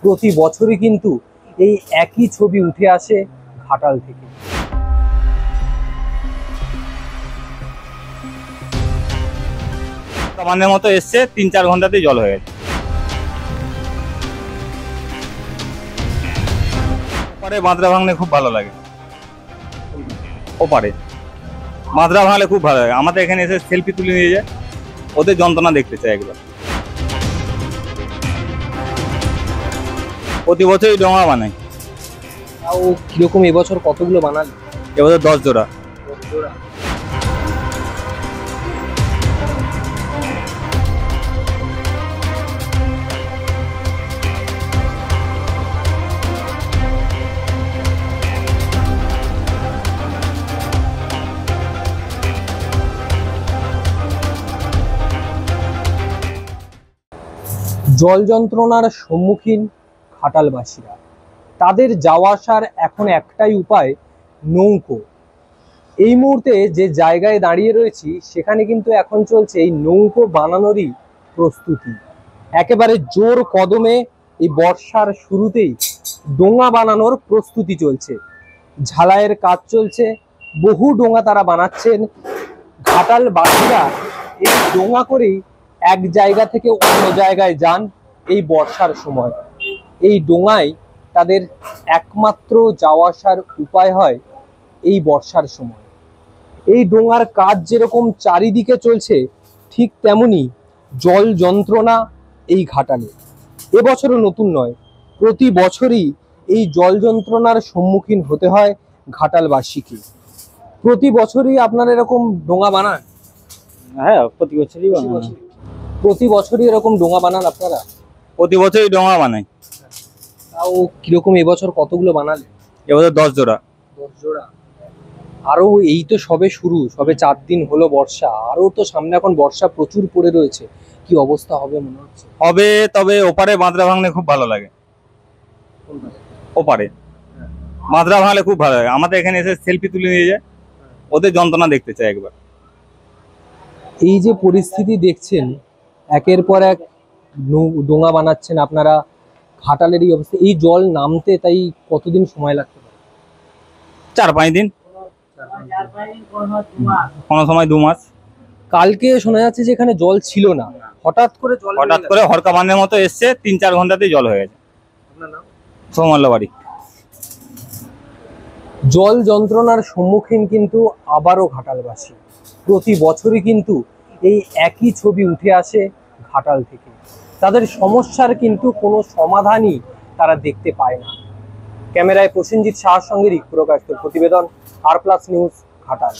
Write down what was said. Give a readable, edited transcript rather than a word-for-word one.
প্রতি বছরই কিন্তু এই একই ছবি উঠে আসে ঘাটাল থেকে। সামান্যের মতো এসছে, 3-4 ঘন্টাতেই জল হয়ে গেছে। ওপারে বাঁধরা ভাঙলে খুব ভালো লাগে, ওপারে বাঁধরা ভাঙলে খুব ভালো লাগে। আমাদের এখানে এসে সেলফি তুলে নিয়ে যায়, ওদের যন্ত্রণা দেখতে চাই একবার। প্রতি বছরই ডোঙা বানাই। তাও কিরকম এবছর কতগুলো বানালি? এবছর 10 জোড়া। জল যন্ত্রণার সম্মুখীন ঘাটালবাসীরা। তাদের যাওয়া আসার এখন একটাই উপায়, নৌকো। এই মুহূর্তে যে জায়গায় দাঁড়িয়ে রয়েছি সেখানে কিন্তু এখন চলছে এই নৌকো বানানোরই প্রস্তুতি। একেবারে জোর কদমে এই বর্ষার শুরুতেই ডোঙা বানানোর প্রস্তুতি চলছে, ঝালাইয়ের কাজ চলছে, বহু ডোঙা তারা বানাচ্ছেন। ঘাটালবাসীরা এই ডোঙা করেই এক জায়গা থেকে অন্য জায়গায় যান এই বর্ষার সময়। এই ডোঙায় তাদের একমাত্র যাওয়া আসার উপায় হয় এই বর্ষার সময়। এই ডোঙার কাজ যেরকম চারিদিকে চলছে, ঠিক তেমনি জল যন্ত্রণা এই ঘাটালে এবছরও নতুন নয়, প্রতি বছরই এই জল যন্ত্রণার সম্মুখীন হতে হয় ঘাটালবাসীকে। প্রতি বছরই আপনারা এরকম ডোঙা বানান? হ্যাঁ, প্রতি বছরই বানাই। প্রতি বছরই এরকম ডোঙা বানান আপনারা? প্রতি বছরই ডোঙা বানাই। তাও কিরকম এবছর কতগুলো বানালে? এবছর 10 জোড়া। 10 জোড়া। আরো এই তো সবে শুরু, সবে 4 দিন হলো বর্ষা, আরো তো সামনে এখন বর্ষা প্রচুর পড়ে রয়েছে। কি অবস্থা হবে মনে হচ্ছে? হবে, তবে ওপারে বাঁধরা ভাঙলে খুব ভালো লাগে। ওপারে বাঁধরা ভাঙলে খুব ভালো লাগে। আমাদের এখানে এসে সেলফি তুলে নিয়ে যায়, ওদের যন্ত্রণা দেখতে চাই একবার। এই যে পরিস্থিতি দেখছেন, একের পর এক ডোঙা বানাচ্ছেন আপনারা, ঘাটালের এই অবস্থা, এই জল নামতে তাই কতদিন সময় লাগতে পারে? 4-5 দিন, কোনো সময় 2 মাস। কালকে শোনা যাচ্ছে যে এখানে জল ছিল না, হঠাৎ করে হরকা বাঁধের মতো এসছে, 3-4 ঘন্টাতেই জল হয়ে গেছে। বাড়ি জল যন্ত্রণার সম্মুখীন কিন্তু আবারও ঘাটালবাসী। প্রতি বছরই কিন্তু এই একই ছবি উঠে আসে ঘাটাল থেকে। তাদের সমস্যার কিন্তু কোনো সমাধানই তারা দেখতে পায় না। ক্যামেরায় প্রসেনজিৎ শাহর সঙ্গে রিক প্রকাশ প্রতিবেদন, আর প্লাস নিউজ, ঘাটাল।